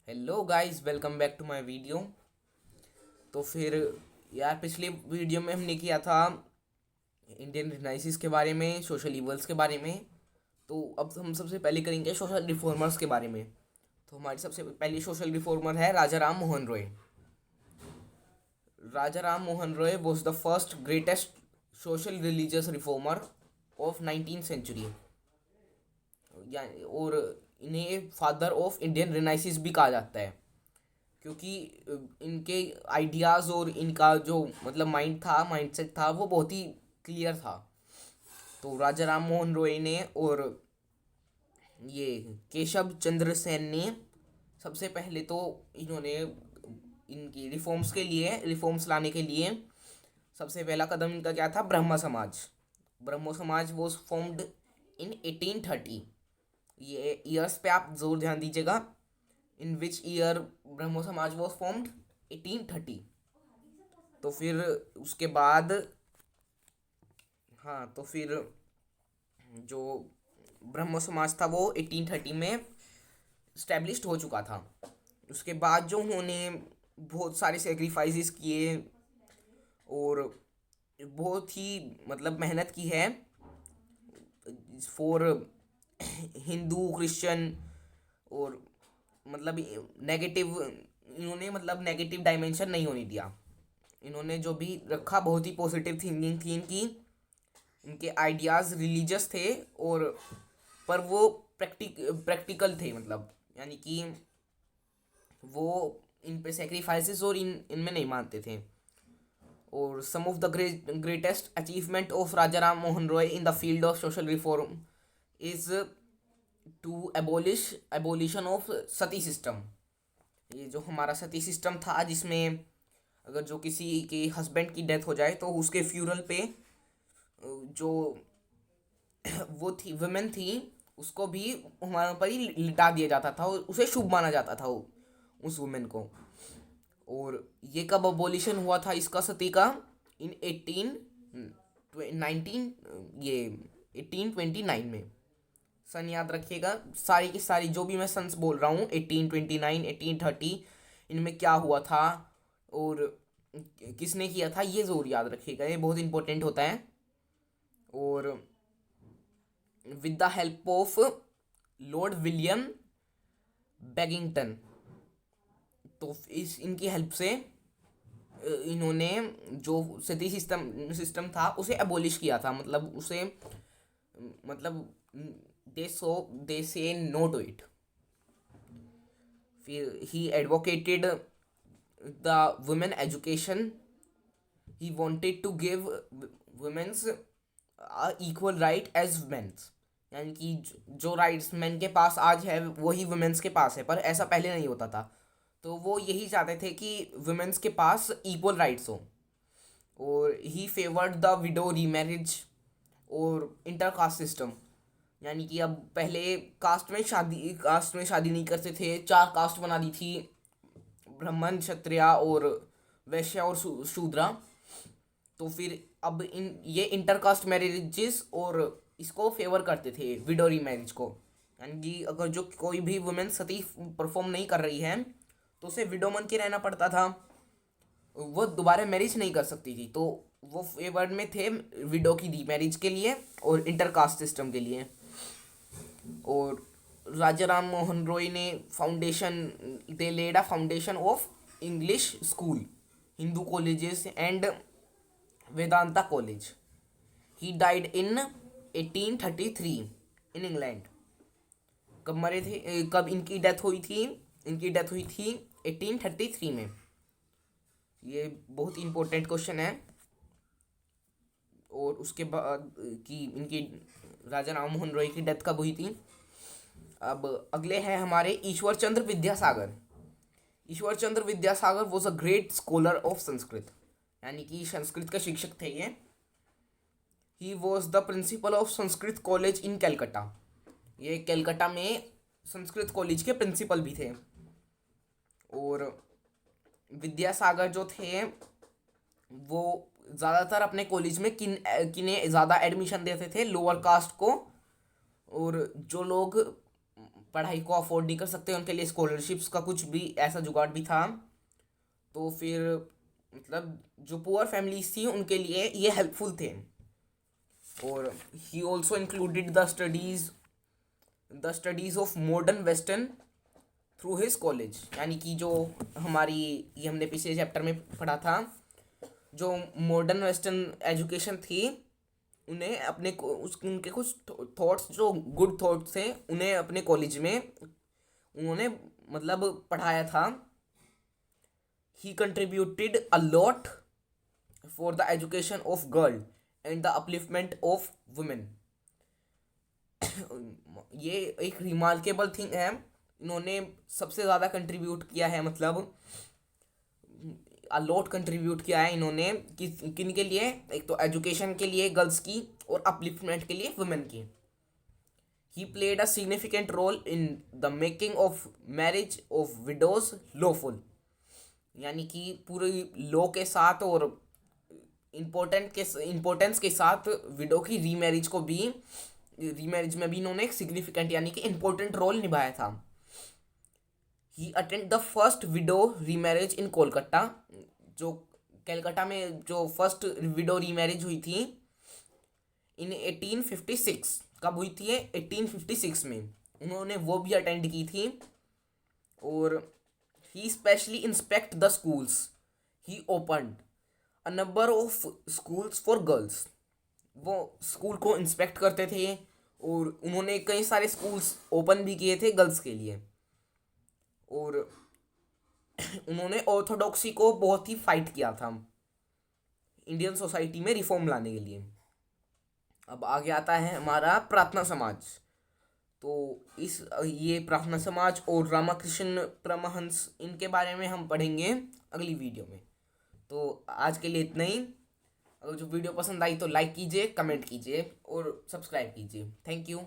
Hello guys, welcome back to my video. तो फिर यार, पिछले वीडियो में हमने किया था इंडियन रिनाइसिस के बारे में, सोशल इवल्स के बारे में। तो अब हम सबसे पहले करेंगे सोशल रिफॉर्मर्स के बारे में। तो हमारी सबसे पहली सोशल रिफॉर्मर है Raja Ram Mohan Roy. Raja Ram Mohan Roy was the first greatest social religious reformer of 19th century. और इन्हें फादर ऑफ इंडियन रिनाइसिस भी कहा जाता है, क्योंकि इनके आइडियाज़ और इनका जो माइंडसेट था वो बहुत ही क्लियर था। तो राजा राम मोहन रॉय ने और ये केशव चंद्र सेन ने सबसे पहले तो इन्होंने इनकी रिफॉर्म्स लाने के लिए सबसे पहला कदम इनका क्या था? ब्रह्म समाज। ब्रह्मो समाज वॉज फॉर्म्ड इन 1830। ये ईयर्स पे आप जोर ध्यान दीजिएगा। इन विच ईयर ब्रह्मो समाज वॉज फॉर्म्ड? 1830। तो फिर उसके बाद, हाँ, तो फिर जो ब्रह्मो समाज था वो 1830 में स्टैब्लिश्ड हो चुका था। उसके बाद जो उन्होंने बहुत सारे सेक्रीफाइसेस किए और बहुत ही मेहनत की है फॉर हिंदू क्रिश्चियन। और मतलब नेगेटिव इन्होंने नेगेटिव डायमेंशन नहीं होने दिया। इन्होंने जो भी रखा बहुत ही पॉजिटिव थिंकिंग थी इनकी। इनके आइडियाज़ रिलीजियस थे, और पर वो प्रैक्टिकल थे, यानी कि वो इन पे सेक्रीफाइसेस और इनमें नहीं मानते थे। और some of the greatest achievement of Raja Ram Mohan Roy in the field of social reform is to abolition of sati system. ये जो हमारा सती सिस्टम था, जिसमें अगर जो किसी के हस्बैंड की डेथ हो जाए तो उसके फ्यूनरल पे जो वो थी वुमेन थी, उसको भी हमारे ऊपर ही लिटा दिया जाता था और उसे शुभ माना जाता था उस वुमेन को। और ये कब अबोलिशन हुआ था इसका, सती का? इन 1819, ये 1829 में। सन याद रखिएगा। सारी की सारी जो भी मैं सन्स बोल रहा हूँ, 1829, 1830, इनमें क्या हुआ था और किसने किया था, ये ज़रूर याद रखिएगा, ये बहुत इंपॉर्टेंट होता है। और with the help of lord William Begington, तो इस इनकी हेल्प से इन्होंने जो सती सिस्टम था उसे एबॉलिश किया था। उसे मतलब दे से नो टू इट। फिर he advocated the women education. He wanted to give womens equal right as mens. यानी कि जो राइट्स मेन के पास आज है वही वुमेन्स के पास है, पर ऐसा पहले नहीं होता था। तो वो यही चाहते थे कि वुमेन्स के पास इक्वल राइट्स हो। और ही फेवर्ड द विडो रीमैरिज और इंटरकास्ट सिस्टम। यानी कि अब पहले कास्ट में शादी नहीं करते थे, चार कास्ट बना दी थी: ब्राह्मण, क्षत्रिय और वैश्य और शूद्रा। तो फिर अब ये इंटरकास्ट मैरिजेस और इसको फेवर करते थे, विडोरी मैरिज को। यानी कि अगर जो कोई भी वुमेन सती परफॉर्म नहीं कर रही है तो उसे विडो बन के रहना पड़ता था, वो दोबारा मैरिज नहीं कर सकती थी। तो वो फेवर में थे विडो की री मैरिज के लिए और इंटरकास्ट सिस्टम के लिए। और राजा राम मोहन रॉय ने they laid a foundation of English school, Hindu colleges and Vedanta college. He died in 1833 in England. कब इनकी डेथ हुई थी? इनकी डेथ हुई थी 1833 में। ये बहुत इंपॉर्टेंट क्वेश्चन है। और उसके बाद कि इनकी राजा राम मोहन रॉय की डेथ कब हुई थी? अब अगले हैं हमारे Ishwar Chandra Vidyasagar. Ishwar Chandra Vidyasagar was a great scholar of Sanskrit. यानी कि संस्कृत के शिक्षक थे ये। He was the principal of Sanskrit college in Calcutta. ये कैलकटा में संस्कृत कॉलेज के प्रिंसिपल भी थे। और विद्यासागर जो थे वो ज़्यादातर अपने कॉलेज में किन्हें ज़्यादा एडमिशन देते थे? लोअर कास्ट को। और जो लोग पढ़ाई को अफोर्ड नहीं कर सकते, उनके लिए स्कॉलरशिप्स का कुछ भी ऐसा जुगाड़ भी था। तो फिर मतलब जो पुअर फैमिलीज थी उनके लिए ये हेल्पफुल थे। और he also included the studies of modern western through his college, यानी कि जो हमारी ये हमने पिछले चैप्टर में पढ़ा था, जो मॉडर्न वेस्टर्न एजुकेशन थी, उन्हें उनके कुछ थॉट्स जो गुड थॉट्स थे उन्हें अपने कॉलेज में उन्होंने मतलब पढ़ाया था। He contributed a lot for the education of girl and the upliftment of women. ये एक रिमार्केबल थिंग है, इन्होंने सबसे ज़्यादा कंट्रीब्यूट किया है, मतलब अलॉट कंट्रीब्यूट किया है इन्होंने किन के लिए, एक तो एजुकेशन के लिए गर्ल्स की और अपलिफ्टमेंट के लिए वुमेन की। He played a significant role in the making of marriage of widows lawful, यानी कि पूरे लॉ के साथ और इम्पोर्टेंस के साथ विडो की रीमैरिज में भी इन्होंने एक सिग्निफिकेंट यानी कि इम्पोर्टेंट रोल निभाया था। He attend the first widow remarriage in Kolkata, जो कलकत्ता में जो फर्स्ट विडो रीमैरिज हुई थी इन 1856। कब हुई थी ये? 1856 में उन्होंने वो भी अटेंड की थी। और he specially inspect the schools, he opened a number of schools for girls. वो स्कूल को इंस्पेक्ट करते थे और उन्होंने कई सारे स्कूल्स ओपन भी किए थे गर्ल्स के लिए। और उन्होंने ऑर्थोडॉक्सी को बहुत ही फाइट किया था इंडियन सोसाइटी में रिफॉर्म लाने के लिए। अब आगे आता है हमारा प्रार्थना समाज। तो ये प्रार्थना समाज और रामाकृष्ण परमहंस, इनके बारे में हम पढ़ेंगे अगली वीडियो में। तो आज के लिए इतना ही। अगर जो वीडियो पसंद आई तो लाइक कीजिए, कमेंट कीजिए और सब्सक्राइब कीजिए। Thank you.